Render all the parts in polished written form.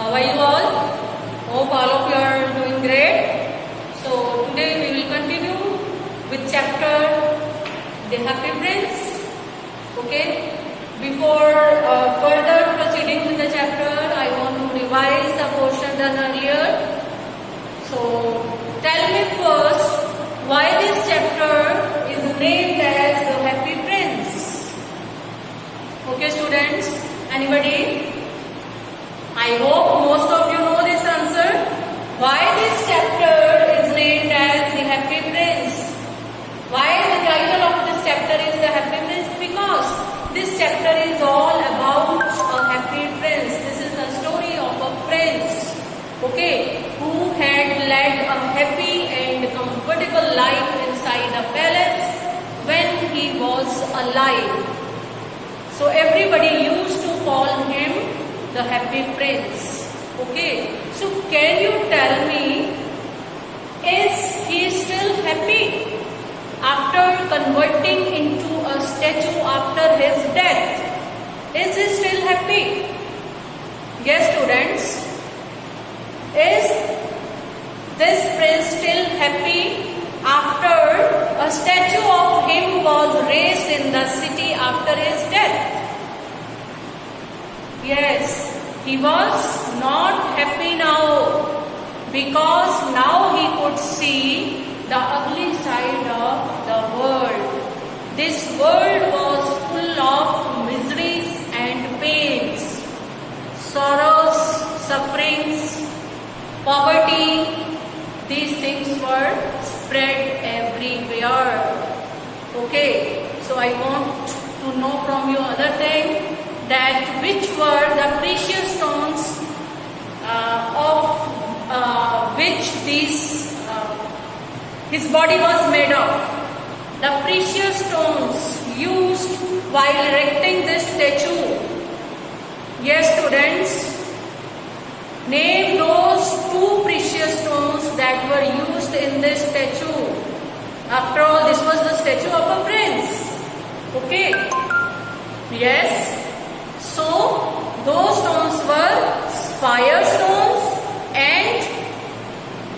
How are you all? Hope all of you are doing great. So today we will continue with chapter The Happy Prince. Okay. Before further proceeding with the chapter, I want to revise the portion done earlier. So tell me first why this chapter is named as The Happy Prince. Okay, students. Anybody? I hope most of you know this answer. Why this chapter is named as The Happy Prince? Why the title of this chapter is The Happy Prince? Because this chapter is all about a happy prince. This is the story of a prince, okay, who had led a happy and comfortable life inside a palace when he was alive. So everybody used to call him the Happy Prince. Okay. So can you tell me, is he still happy after converting into a statue after his death? Is he still happy? Yes, students. Is this prince still happy after a statue of him was raised in the city after his death? Yes, he was not happy now, because now he could see the ugly side of the world. This world was full of miseries and pains, sorrows, sufferings, poverty. These things were spread everywhere. Okay, so I want to know from you other thing, that which were the precious stones of which his body was made of. The precious stones used while erecting this statue. Yes, students, name those two precious stones that were used in this statue. After all, this was the statue of a prince. Okay. Yes. So, those stones were fire stones and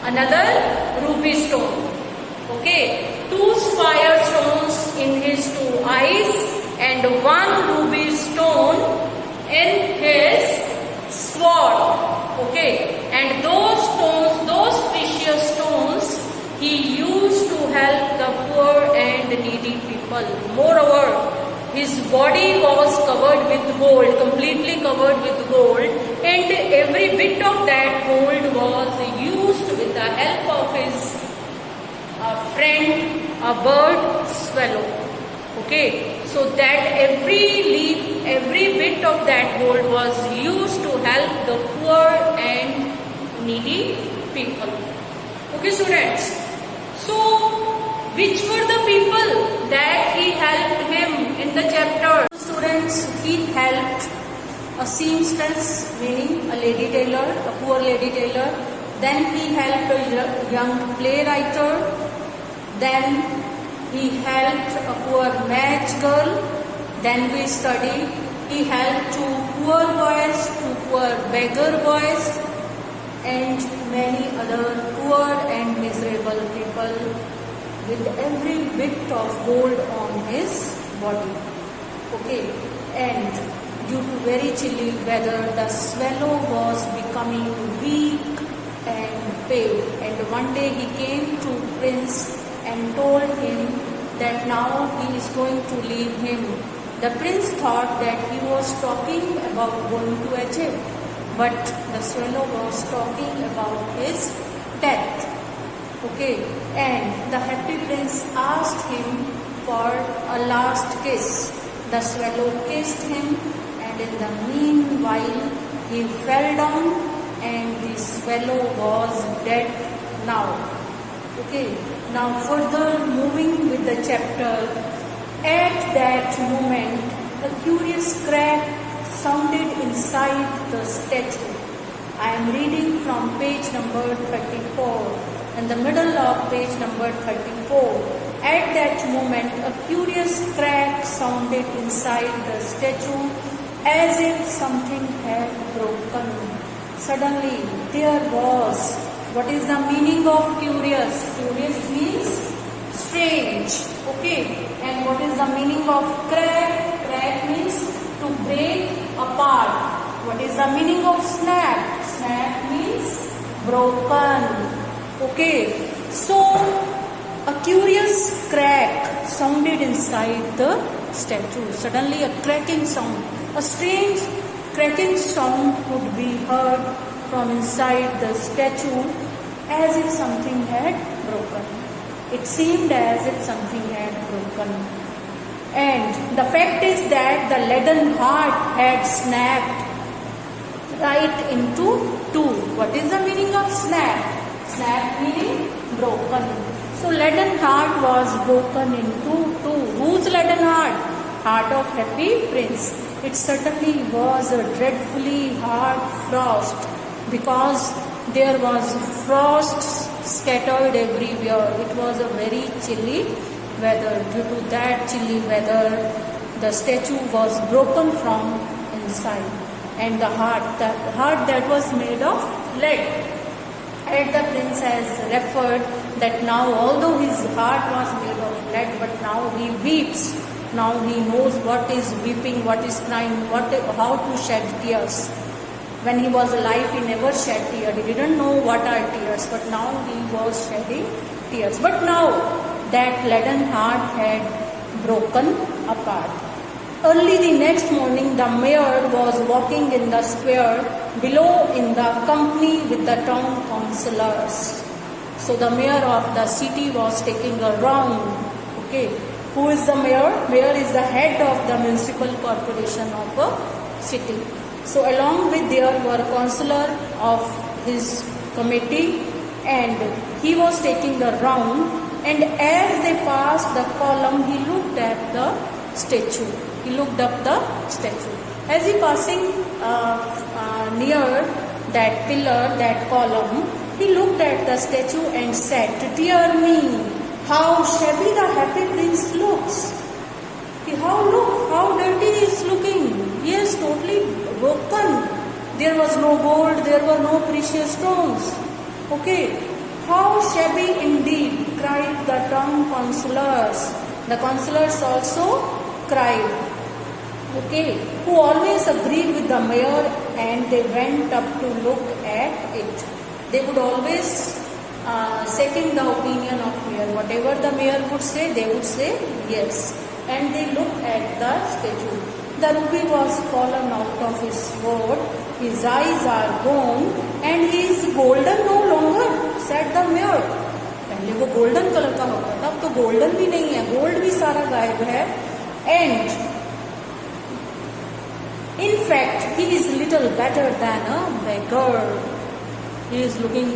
another ruby stone. Okay, two fire stones in his two eyes and one ruby stone in his sword. Okay, and those stones, those precious stones, he used to help the poor and needy people. Moreover, his body was covered with gold, completely covered with gold, and every bit of that gold was used with the help of his friend, a bird, swallow. Okay, so that every leaf, every bit of that gold was used to help the poor and needy people. Okay, students. So, which were the people that he helped him in the chapter? Students, he helped a seamstress, meaning a lady tailor, a poor lady tailor. Then he helped a young playwright. Then he helped a poor match girl. Then we studied. He helped two poor boys, two poor beggar boys, and many other poor and miserable people, with every bit of gold on his body. Okay, and due to very chilly weather, the swallow was becoming weak and pale. And one day he came to Prince and told him that now he is going to leave him. The prince thought that he was talking about going to Egypt, but the swallow was talking about his death. Okay, and the happy prince asked him for a last kiss. The swallow kissed him, and in the meanwhile he fell down, and the swallow was dead now. Okay, now further moving with the chapter, at that moment a curious crack sounded inside the statue. I am reading from page number 34. In the middle of page number 34, at that moment a curious crack sounded inside the statue, as if something had broken. Suddenly there was, what is the meaning of curious? Curious means strange. Okay. And what is the meaning of crack? Crack means to break apart. What is the meaning of snap? Snap means broken. Okay. So a curious crack sounded inside the statue. Suddenly a cracking sound, a strange cracking sound could be heard from inside the statue, as if something had broken. It seemed as if something had broken. And the fact is that the leaden heart had snapped right into two. What is the meaning of snap? Snap meaning broken. So leaden heart was broken into two. Whose leaden heart? Heart of Happy Prince. It certainly was a dreadfully hard frost, because there was frost scattered everywhere. It was a very chilly weather. Due to that chilly weather, the statue was broken from inside. And the heart that was made of lead. And the prince has referred that now, although his heart was made of lead, but now he weeps. Now he knows what is weeping, what is crying, how to shed tears. When he was alive, he never shed tears. He didn't know what are tears, but now he was shedding tears. But now that leaden heart had broken apart. Early the next morning, the mayor was walking in the square below in the company with the town councillors. So the mayor of the city was taking a round. Okay. Who is the mayor? Mayor is the head of the municipal corporation of a city. So along with there were councillor of his committee, and he was taking the round, and as they passed the column, he looked at the statue. He looked up the statue. As he passing near that pillar, that column, he looked at the statue and said, "Dear me, how shabby the Happy Prince looks. How dirty he is looking. He is totally broken. There was no gold, there were no precious stones. Okay, how shabby indeed," cried the town councillors. The councillors also cried. Okay, who always agreed with the mayor, and they went up to look at it. They would always second the opinion of mayor. Whatever the mayor would say, they would say yes. And they looked at the statue. The rupee was fallen out of his sword. His eyes are gone, and he is golden no longer, said the mayor. पहले वो golden colour का होता था, अब तो golden भी नहीं है, gold भी सारा गायब है. And in fact, he is little better than a beggar. He is looking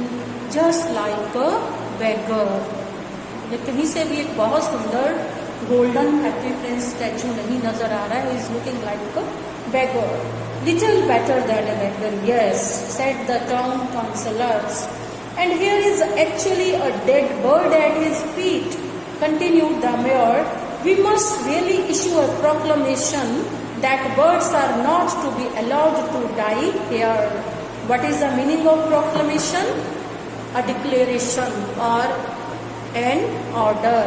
just like a beggar. कहीं से भी एक बहुत सुंदर golden Happy Prince statue नहीं नजर आ रहा है. He is looking like a beggar. Little better than a beggar, yes, said the town councillors. And here is actually a dead bird at his feet, continued the mayor. We must really issue a proclamation that birds are not to be allowed to die here. What is the meaning of proclamation? A declaration or an order.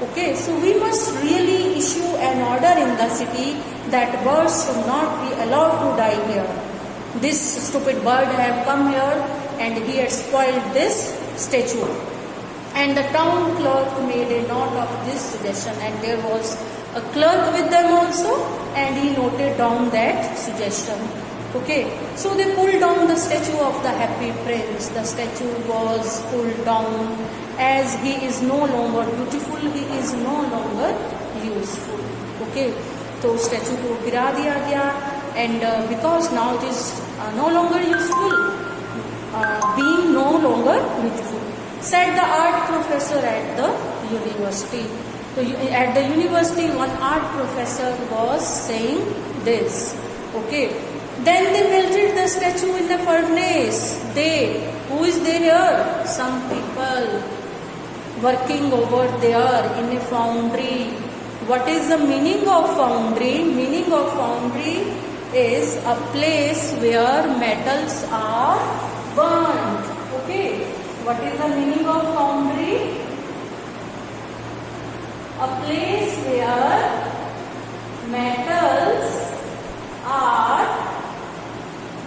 Okay, so we must really issue an order in the city that birds should not be allowed to die here. This stupid bird have come here and he had spoiled this statue. And the town clerk made a note of this suggestion, and there was a clerk with them also, and he noted down that suggestion. Okay, so they pulled down the statue of the Happy Prince. The statue was pulled down as he is no longer beautiful, he is no longer useful. Okay, so statue को गिरा दिया गया, and because now it is no longer useful, being no longer beautiful, said the art professor at the university. So at the university, one art professor was saying this. Okay. Then they melted the statue in the furnace. Who is there here? Some people working over there in a foundry. What is the meaning of foundry? Meaning of foundry is a place where metals are burned. Okay, what is the meaning of foundry? A place where metals are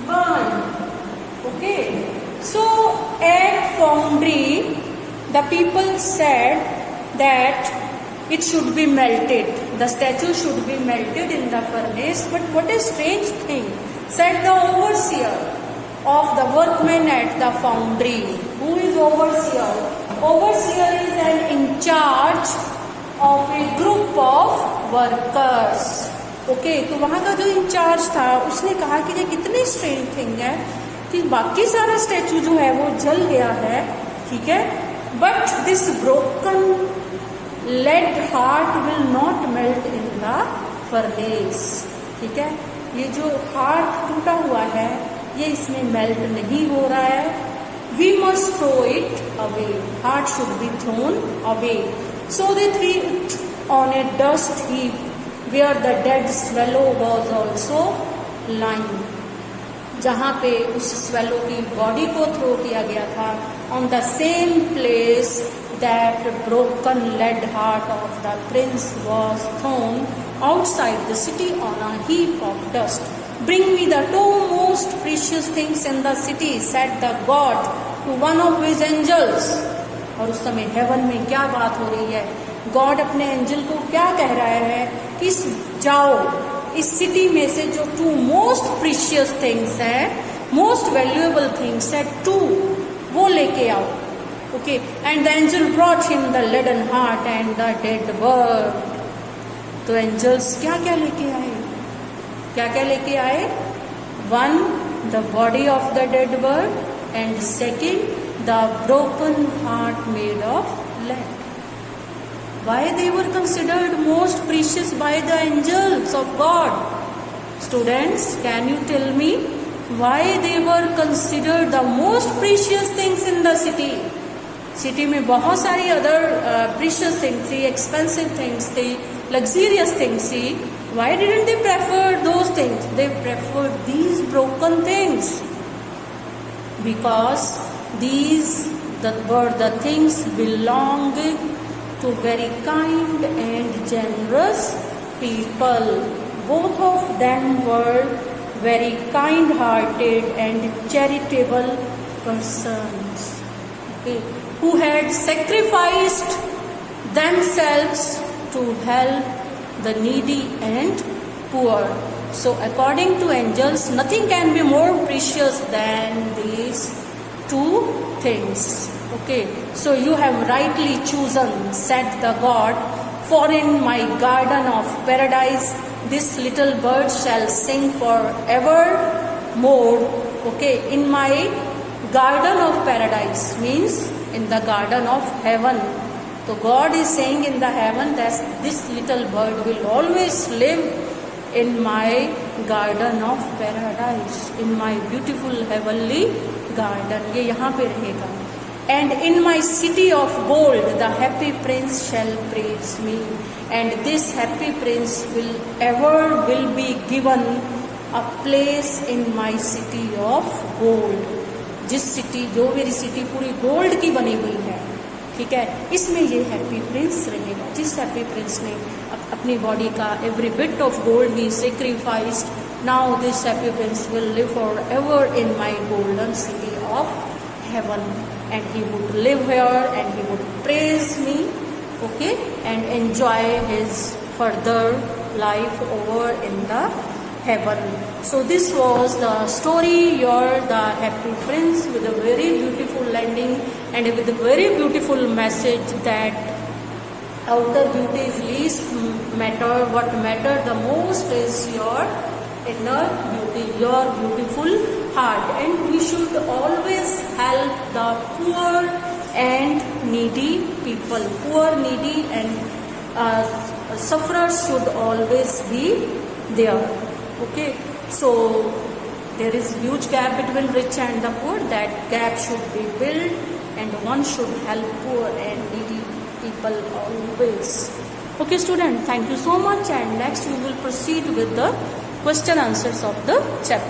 burned. Okay, so at foundry the people said that it should be melted. The statue should be melted in the furnace. But what a strange thing, said the overseer of the workmen at the foundry. Who is overseer? Overseer is an in charge of a group of workers. Okay, तो वहाँ का जो in charge था उसने कहा कि ये कितनी स्ट्रेंज थिंग है कि बाकी सारा स्टैचू जो है वो जल गया है, ठीक है, but this broken lead heart will not melt in the furnace. ठीक है, ये जो हार्ट टूटा हुआ है ये इसमें मेल्ट नहीं हो रहा है. We must throw it away. Heart should be thrown away. So they threw it on a dust heap where the dead swallow was also lying. जहाँ पे उस swallow की बॉडी को थ्रो किया गया था, on the same place that broken lead heart of the prince was thrown outside the city on a heap of dust. Bring me the two most precious things in the city, said the God to one of his angels. और उस समय haven में क्या बात हो रही है? God अपने एंजल को क्या कह रहा है कि जाओ इस सिटी में से जो टू मोस्ट प्रीशियस थिंग्स है, मोस्ट वैल्यूएबल थिंग्स है, टू वो लेके आओ. Okay, and the angel brought him the leaden heart and the dead bird. तो एंजल्स क्या क्या लेके आए? क्या क्या लेके आए? One, the body of the dead bird, and second, the broken heart made of lead. Why they were considered most precious by the angels of God? Students, can you tell me why they were considered the most precious things in the city? City में बहुत सारी other precious things थी, expensive things थी, luxurious things थी. Why didn't they prefer those things? They prefer these broken things because these were the things belonging to very kind and generous people. Both of them were very kind hearted and charitable persons. Okay, who had sacrificed themselves to help the needy and poor. So according to angels, nothing can be more precious than these two things. Okay, so you have rightly chosen, said the God, for in my garden of paradise this little bird shall sing forevermore. Okay, in my garden of paradise means in the garden of heaven. So God is saying in the heaven that this little bird will always live in my garden of paradise, in my beautiful heavenly garden. ये यहाँ पे रहेगा. And in my city of gold the happy prince shall praise me, and this happy prince will be given a place in my city of gold. जिस city, जो मेरी city पूरी gold की बनी हुई है, ठीक है, इसमें ये हैप्पी प्रिंस रहेगा. जिस हैप्पी प्रिंस ने अपनी बॉडी का every bit of gold he sacrificed, now this happy Prince will live for ever in my golden city of haven, and he would live here and he would praise me, okay, and enjoy his further life over in the heaven. So this was the story, the happy prince, with a very beautiful ending and with a very beautiful message that outer beauty is least matter. What matter the most is your inner beauty, your beautiful heart. And we should always help the poor and needy people. Poor, needy and sufferers should always be there. Okay, so there is huge gap between rich and the poor. That gap should be built, and one should help poor and needy people always. Okay student, thank you so much, and next we will proceed with the question answers of the chapter.